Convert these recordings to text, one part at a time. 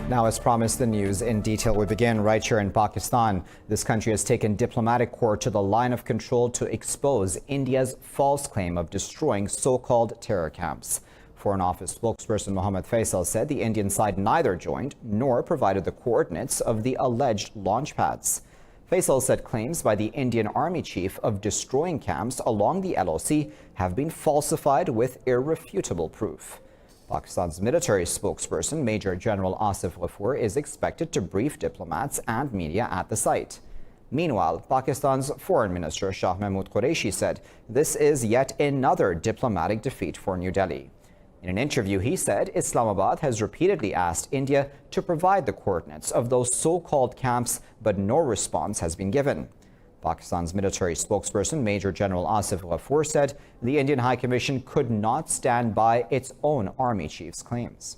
Now, as promised, the news in detail. We begin right here in Pakistan. This country has taken diplomatic court to the line of control to expose India's false claim of destroying so-called terror camps. Foreign Office spokesperson Mohammad Faisal said the Indian side neither joined nor provided the coordinates of the alleged launch pads. Faisal said claims by the Indian Army chief of destroying camps along the LOC have been falsified with irrefutable proof. Pakistan's military spokesperson, Major General Asif Ghafoor, is expected to brief diplomats and media at the site. Meanwhile, Pakistan's Foreign Minister Shah Mahmood Qureshi said this is yet another diplomatic defeat for New Delhi. In an interview, he said Islamabad has repeatedly asked India to provide the coordinates of those so-called camps, but no response has been given. Pakistan's military spokesperson, Major General Asif Ghafoor, said the Indian High Commission could not stand by its own army chief's claims.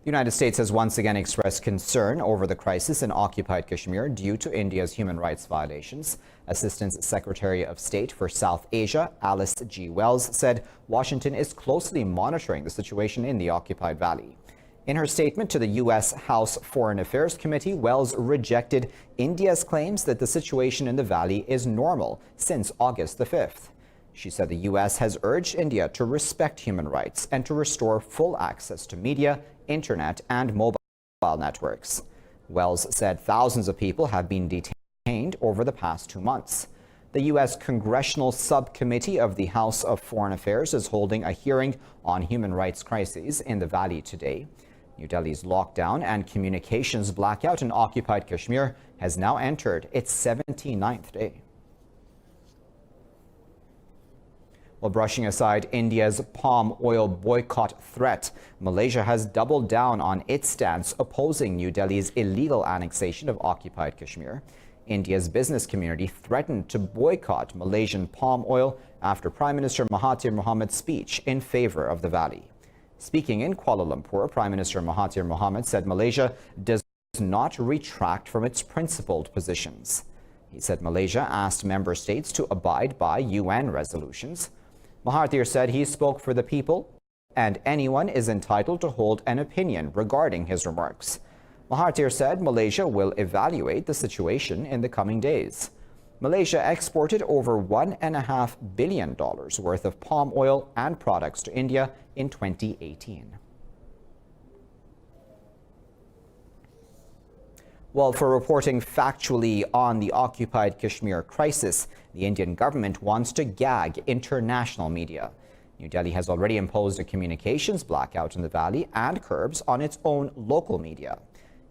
The United States has once again expressed concern over the crisis in occupied Kashmir due to India's human rights violations. Assistant Secretary of State for South Asia, Alice G. Wells, said Washington is closely monitoring the situation in the occupied valley. In her statement to the U.S. House Foreign Affairs Committee, Wells rejected India's claims that the situation in the valley is normal since August the 5th. She said the U.S. has urged India to respect human rights and to restore full access to media, internet, and mobile networks. Wells said thousands of people have been detained over the past 2 months. The U.S. Congressional Subcommittee of the House of Foreign Affairs is holding a hearing on human rights crises in the valley today. New Delhi's lockdown and communications blackout in occupied Kashmir has now entered its 79th day. While brushing aside India's palm oil boycott threat, Malaysia has doubled down on its stance opposing New Delhi's illegal annexation of occupied Kashmir. India's business community threatened to boycott Malaysian palm oil after Prime Minister Mahathir Mohamad's speech in favor of the valley. Speaking in Kuala Lumpur, Prime Minister Mahathir Mohamad said Malaysia does not retract from its principled positions. He said Malaysia asked member states to abide by UN resolutions. Mahathir said he spoke for the people and anyone is entitled to hold an opinion regarding his remarks. Mahathir said Malaysia will evaluate the situation in the coming days. Malaysia exported over $1.5 billion worth of palm oil and products to India in 2018. Well, for reporting factually on the occupied Kashmir crisis, the Indian government wants to gag international media. New Delhi has already imposed a communications blackout in the valley and curbs on its own local media.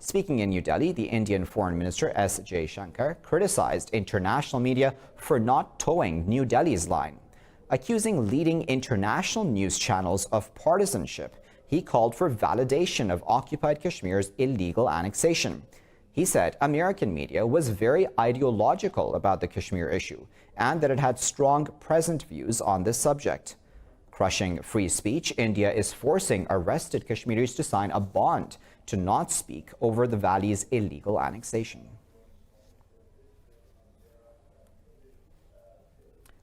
Speaking in New Delhi, the Indian Foreign Minister S. Jaishankar criticized international media for not towing New Delhi's line. Accusing leading international news channels of partisanship, he called for validation of occupied Kashmir's illegal annexation. He said American media was very ideological about the Kashmir issue and that it had strong present views on this subject. Crushing free speech, India is forcing arrested Kashmiris to sign a bond to not speak over the valley's illegal annexation.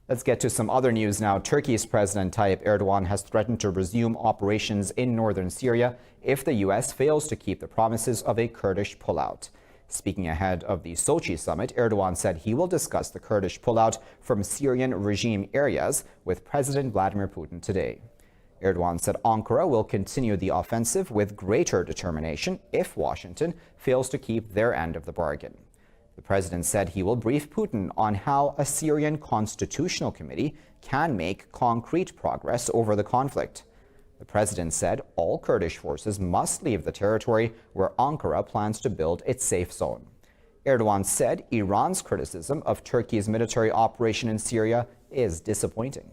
Let's get to some other news now. Turkey's President Tayyip Erdogan has threatened to resume operations in northern Syria if the U.S. fails to keep the promises of a Kurdish pullout. Speaking ahead of the Sochi summit, Erdogan said he will discuss the Kurdish pullout from Syrian regime areas with President Vladimir Putin today. Erdogan said Ankara will continue the offensive with greater determination if Washington fails to keep their end of the bargain. The president said he will brief Putin on how a Syrian constitutional committee can make concrete progress over the conflict. The president said all Kurdish forces must leave the territory where Ankara plans to build its safe zone. Erdogan said Iran's criticism of Turkey's military operation in Syria is disappointing.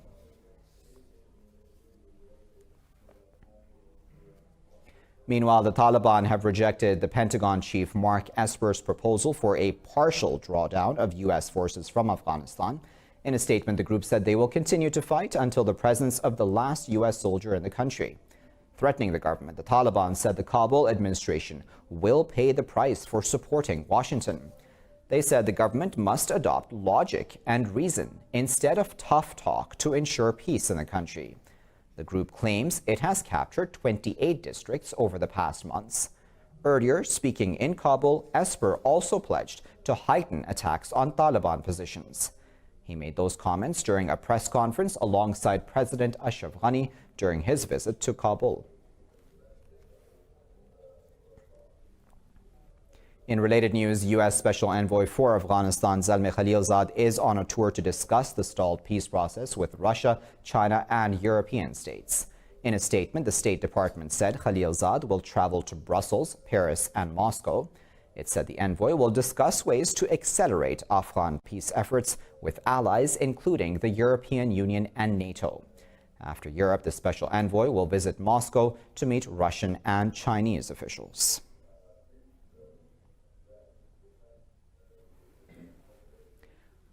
Meanwhile, the Taliban have rejected the Pentagon chief Mark Esper's proposal for a partial drawdown of U.S. forces from Afghanistan. In a statement, the group said they will continue to fight until the presence of the last U.S. soldier in the country. Threatening the government, the Taliban said the Kabul administration will pay the price for supporting Washington. They said the government must adopt logic and reason instead of tough talk to ensure peace in the country. The group claims it has captured 28 districts over the past months. Earlier, speaking in Kabul, Esper also pledged to heighten attacks on Taliban positions. He made those comments during a press conference alongside President Ashraf Ghani during his visit to Kabul. In related news, U.S. Special Envoy for Afghanistan Zalmay Khalilzad is on a tour to discuss the stalled peace process with Russia, China and European states. In a statement, the State Department said Khalilzad will travel to Brussels, Paris and Moscow. It said the envoy will discuss ways to accelerate Afghan peace efforts with allies, including the European Union and NATO. After Europe, the special envoy will visit Moscow to meet Russian and Chinese officials.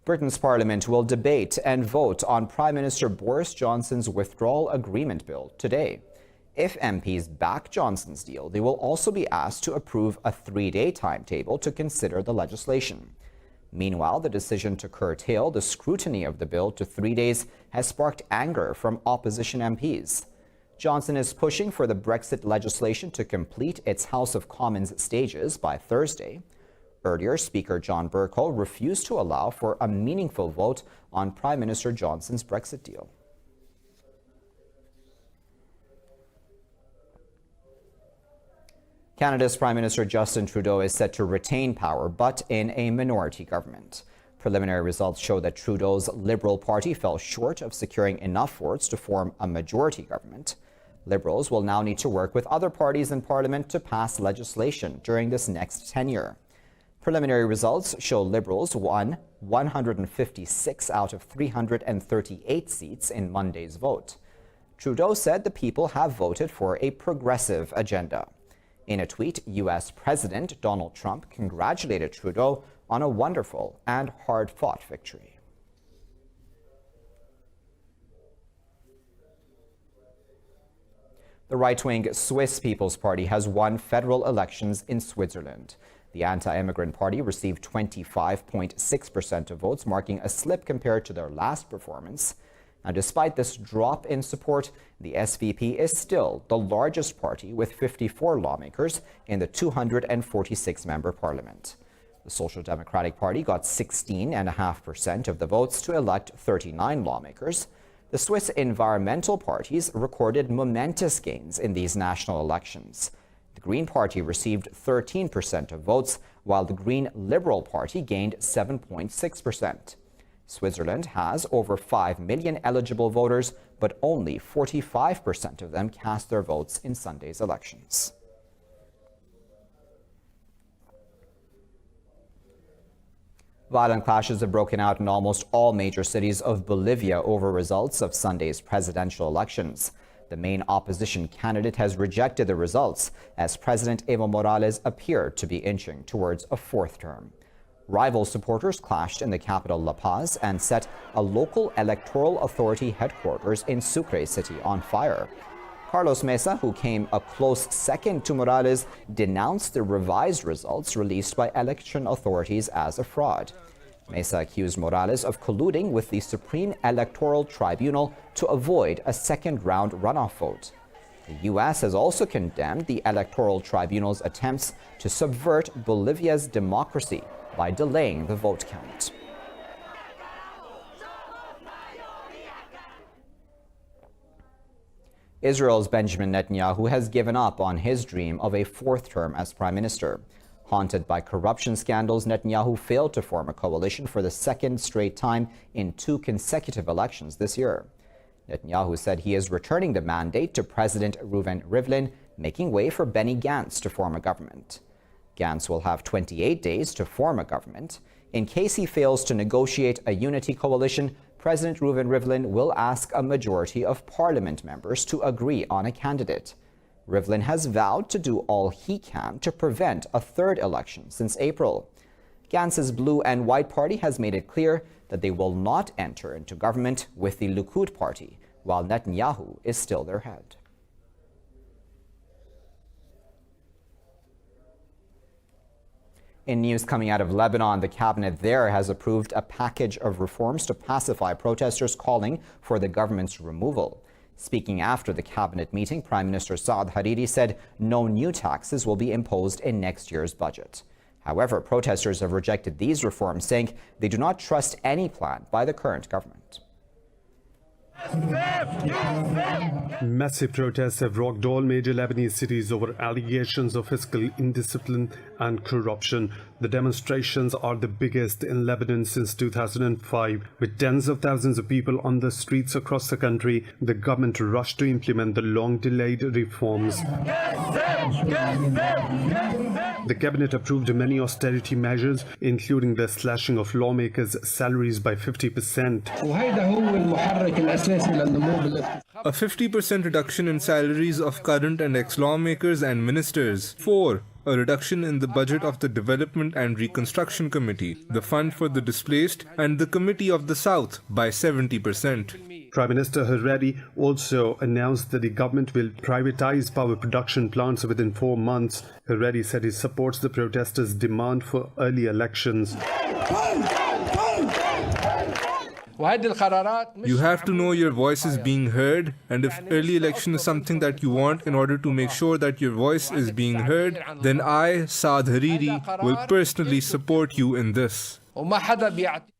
Britain's Parliament will debate and vote on Prime Minister Boris Johnson's withdrawal agreement bill today. If MPs back Johnson's deal, they will also be asked to approve a 3-day timetable to consider the legislation. Meanwhile, the decision to curtail the scrutiny of the bill to 3 days has sparked anger from opposition MPs. Johnson is pushing for the Brexit legislation to complete its House of Commons stages by Thursday. Earlier, Speaker John Bercow refused to allow for a meaningful vote on Prime Minister Johnson's Brexit deal. Canada's Prime Minister Justin Trudeau is set to retain power, but in a minority government. Preliminary results show that Trudeau's Liberal Party fell short of securing enough votes to form a majority government. Liberals will now need to work with other parties in Parliament to pass legislation during this next tenure. Preliminary results show Liberals won 156 out of 338 seats in Monday's vote. Trudeau said the people have voted for a progressive agenda. In a tweet, U.S. President Donald Trump congratulated Trudeau on a wonderful and hard-fought victory. The right-wing Swiss People's Party has won federal elections in Switzerland. The anti-immigrant party received 25.6% of votes, marking a slip compared to their last performance. Now, despite this drop in support, the SVP is still the largest party with 54 lawmakers in the 246-member parliament. The Social Democratic Party got 16.5% of the votes to elect 39 lawmakers. The Swiss environmental parties recorded momentous gains in these national elections. The Green Party received 13% of votes, while the Green Liberal Party gained 7.6%. Switzerland has over 5 million eligible voters, but only 45% of them cast their votes in Sunday's elections. Violent clashes have broken out in almost all major cities of Bolivia over results of Sunday's presidential elections. The main opposition candidate has rejected the results as President Evo Morales appeared to be inching towards a fourth term. Rival supporters clashed in the capital La Paz and set a local electoral authority headquarters in Sucre City on fire. Carlos Mesa, who came a close second to Morales, denounced the revised results released by election authorities as a fraud. Mesa accused Morales of colluding with the Supreme Electoral Tribunal to avoid a second-round runoff vote. The U.S. has also condemned the Electoral Tribunal's attempts to subvert Bolivia's democracy by delaying the vote count. Israel's Benjamin Netanyahu has given up on his dream of a fourth term as prime minister. Haunted by corruption scandals, Netanyahu failed to form a coalition for the second straight time in 2 consecutive elections this year. Netanyahu said he is returning the mandate to President Reuven Rivlin, making way for Benny Gantz to form a government. Gantz will have 28 days to form a government. In case he fails to negotiate a unity coalition, President Reuven Rivlin will ask a majority of parliament members to agree on a candidate. Rivlin has vowed to do all he can to prevent a third election since April. Gantz's Blue and White Party has made it clear that they will not enter into government with the Likud party, while Netanyahu is still their head. In news coming out of Lebanon, the cabinet there has approved a package of reforms to pacify protesters calling for the government's removal. Speaking after the cabinet meeting, Prime Minister Saad Hariri said no new taxes will be imposed in next year's budget. However, protesters have rejected these reforms, saying they do not trust any plan by the current government. Massive protests have rocked all major Lebanese cities over allegations of fiscal indiscipline and corruption. The demonstrations are the biggest in Lebanon since 2005. With tens of thousands of people on the streets across the country, the government rushed to implement the long-delayed reforms. The cabinet approved many austerity measures, including the slashing of lawmakers' salaries by 50%. A 50% reduction in salaries of current and ex-lawmakers and ministers. 4. A reduction in the budget of the Development and Reconstruction Committee, the Fund for the Displaced, and the Committee of the South by 70%. Prime Minister Hariri also announced that the government will privatize power production plants within 4 months. Hariri said he supports the protesters' demand for early elections. You have to know your voice is being heard, and if early election is something that you want in order to make sure that your voice is being heard, then I, Saad Hariri, will personally support you in this.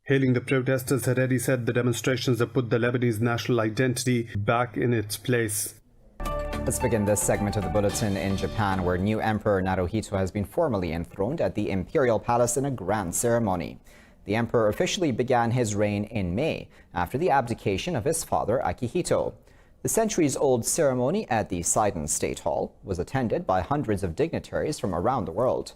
Hailing the protesters, Hariri said the demonstrations have put the Lebanese national identity back in its place. Let's begin this segment of the Bulletin in Japan, where new Emperor Naruhito has been formally enthroned at the Imperial Palace in a grand ceremony. The emperor officially began his reign in May after the abdication of his father Akihito. The centuries-old ceremony at the Sidon State Hall was attended by hundreds of dignitaries from around the world.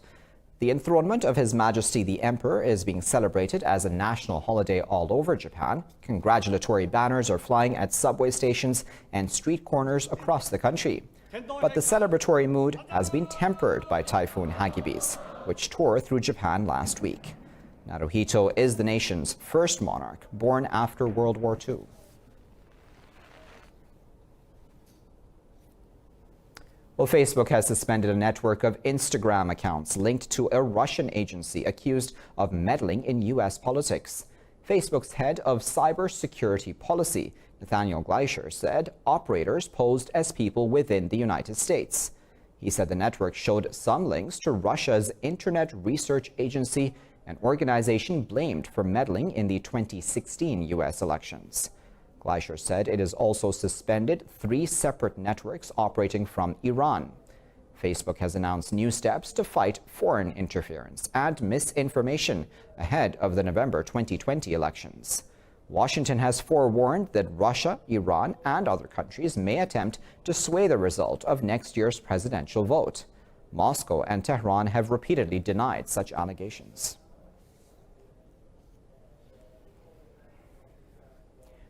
The enthronement of His Majesty the Emperor is being celebrated as a national holiday all over Japan. Congratulatory banners are flying at subway stations and street corners across the country. But the celebratory mood has been tempered by Typhoon Hagibis, which tore through Japan last week. Naruhito is the nation's first monarch born after World War II. Well, Facebook has suspended a network of Instagram accounts linked to a Russian agency accused of meddling in U.S. politics. Facebook's head of cybersecurity policy, Nathaniel Gleicher, said operators posed as people within the United States. He said the network showed some links to Russia's Internet Research Agency, an organization blamed for meddling in the 2016 U.S. elections. Gleicher said it has also suspended 3 separate networks operating from Iran. Facebook has announced new steps to fight foreign interference and misinformation ahead of the November 2020 elections. Washington has forewarned that Russia, Iran, and other countries may attempt to sway the result of next year's presidential vote. Moscow and Tehran have repeatedly denied such allegations.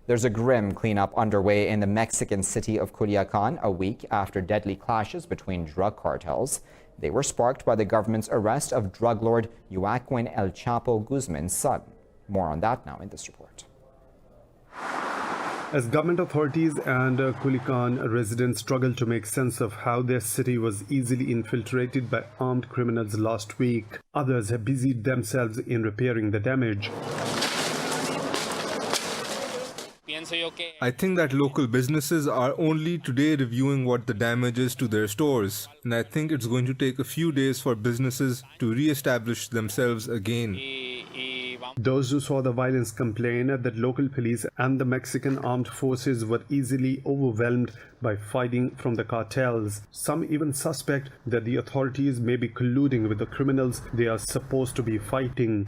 There's a grim cleanup underway in the Mexican city of Culiacan a week after deadly clashes between drug cartels. They were sparked by the government's arrest of drug lord Joaquin El Chapo Guzman's son. More on that now in this report. As government authorities and Culiacan residents struggle to make sense of how their city was easily infiltrated by armed criminals last week, others have busied themselves in repairing the damage. I think that local businesses are only today reviewing what the damage is to their stores, and I think it's going to take a few days for businesses to re-establish themselves again. Those who saw the violence complain that local police and the Mexican armed forces were easily overwhelmed by fighting from the cartels. Some even suspect that the authorities may be colluding with the criminals they are supposed to be fighting.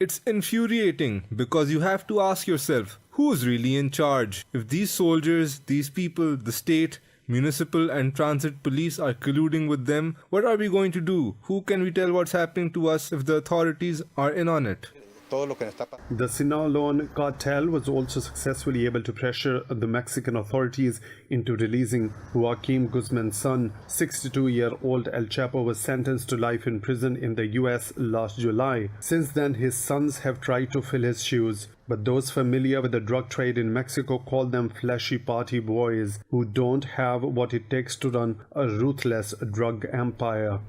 It's infuriating because you have to ask yourself, who's really in charge? If these soldiers, these people, the state, municipal and transit police are colluding with them, what are we going to do? Who can we tell what's happening to us if the authorities are in on it? The Sinaloan cartel was also successfully able to pressure the Mexican authorities into releasing Joaquin Guzman's son. 62-year-old El Chapo was sentenced to life in prison in the US last July. Since then, his sons have tried to fill his shoes, but those familiar with the drug trade in Mexico call them fleshy party boys who don't have what it takes to run a ruthless drug empire.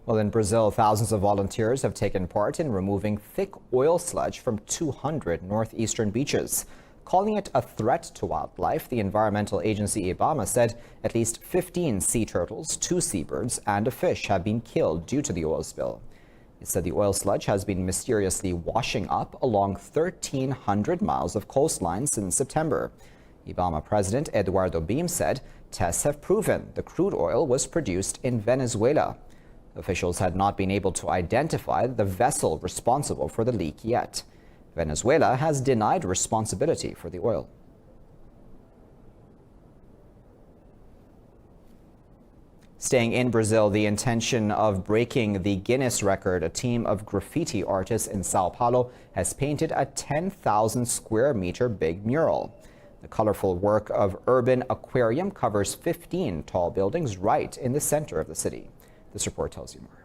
Well, in Brazil, thousands of volunteers have taken part in removing thick oil sludge from 200 northeastern beaches. Calling it a threat to wildlife, the environmental agency IBAMA said at least 15 sea turtles, 2 seabirds, and a fish have been killed due to the oil spill. It said the oil sludge has been mysteriously washing up along 1,300 miles of coastline since September. IBAMA President Eduardo Beam said tests have proven the crude oil was produced in Venezuela. Officials had not been able to identify the vessel responsible for the leak yet. Venezuela has denied responsibility for the oil. Staying in Brazil, the intention of breaking the Guinness record, a team of graffiti artists in Sao Paulo has painted a 10,000 square meter big mural. The colorful work of Urban Aquarium covers 15 tall buildings right in the center of the city. This report tells you more.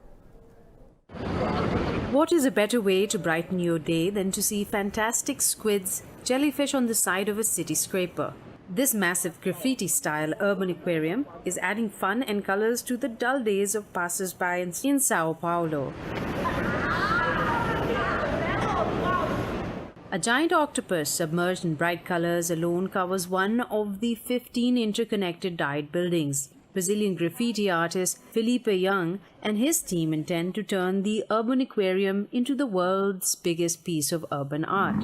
What is a better way to brighten your day than to see fantastic squids, jellyfish on the side of a city scraper? This massive graffiti-style urban aquarium is adding fun and colors to the dull days of passers-by in Sao Paulo. A giant octopus submerged in bright colors alone covers one of the 15 interconnected dyed buildings. Brazilian graffiti artist Felipe Young and his team intend to turn the urban aquarium into the world's biggest piece of urban art.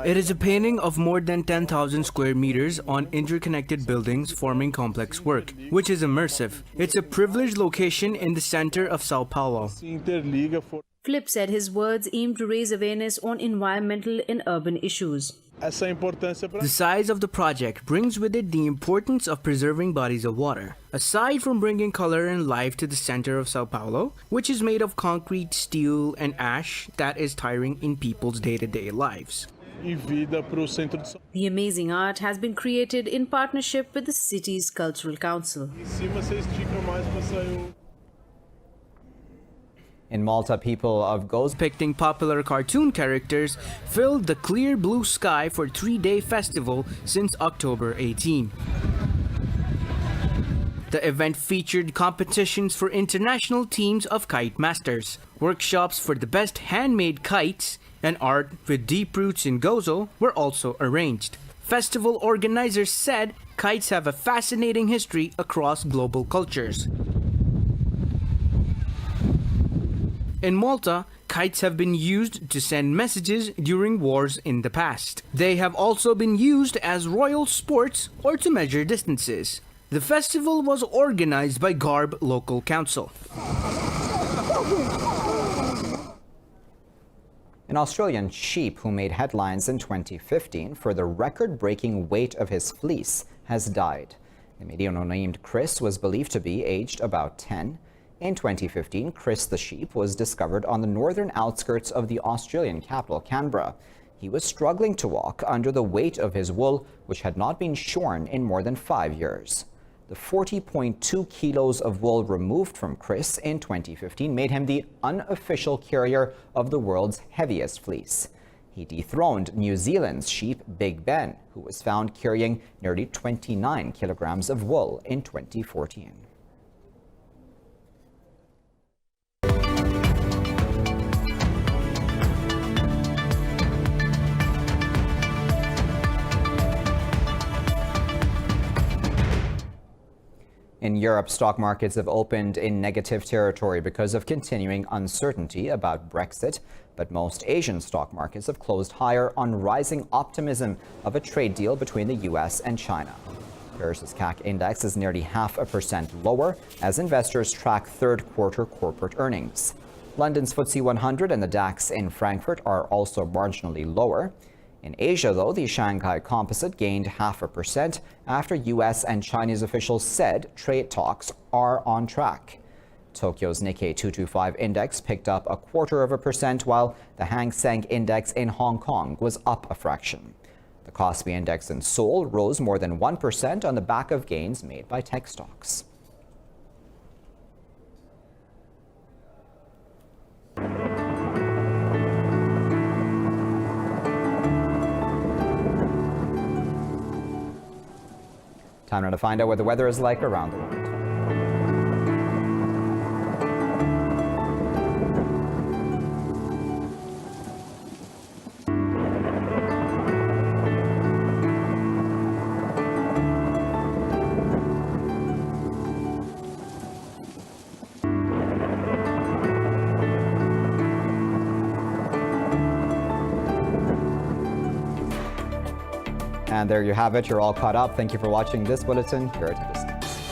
It is a painting of more than 10,000 square meters on interconnected buildings forming complex work, which is immersive. It's a privileged location in the center of Sao Paulo. Flip said his words aim to raise awareness on environmental and urban issues. The size of the project brings with it the importance of preserving bodies of water. Aside from bringing color and life to the center of Sao Paulo, which is made of concrete, steel, and ash that is tiring in people's day-to-day lives. The amazing art has been created in partnership with the city's cultural council. In Malta, people of Gozo Depicting popular cartoon characters filled the clear blue sky for a 3-day festival since October 18. The event featured competitions for international teams of kite masters, workshops for the best handmade kites, and art with deep roots in Gozo were also arranged. Festival organizers said kites have a fascinating history across global cultures. In Malta, kites have been used to send messages during wars in the past. They have also been used as royal sports or to measure distances. The festival was organized by Garb Local Council. An Australian sheep who made headlines in 2015 for the record-breaking weight of his fleece has died. The mediano named Chris was believed to be aged about 10. In 2015, Chris the sheep was discovered on the northern outskirts of the Australian capital, Canberra. He was struggling to walk under the weight of his wool, which had not been shorn in more than 5 years. The 40.2 kilos of wool removed from Chris in 2015 made him the unofficial carrier of the world's heaviest fleece. He dethroned New Zealand's sheep Big Ben, who was found carrying nearly 29 kilograms of wool in 2014. In Europe, stock markets have opened in negative territory because of continuing uncertainty about Brexit, but most Asian stock markets have closed higher on rising optimism of a trade deal between the U.S. and China. Paris's CAC index is nearly 0.5% lower as investors track third-quarter corporate earnings. London's FTSE 100 and the DAX in Frankfurt are also marginally lower. In Asia, though, the Shanghai Composite gained 0.5% after U.S. and Chinese officials said trade talks are on track. Tokyo's Nikkei 225 index picked up 0.25%, while the Hang Seng index in Hong Kong was up a fraction. The Kospi index in Seoul rose more than 1% on the back of gains made by tech stocks. Time now to find out what the weather is like around the world. And there you have it. You're all caught up. Thank you for watching this bulletin here at Indus.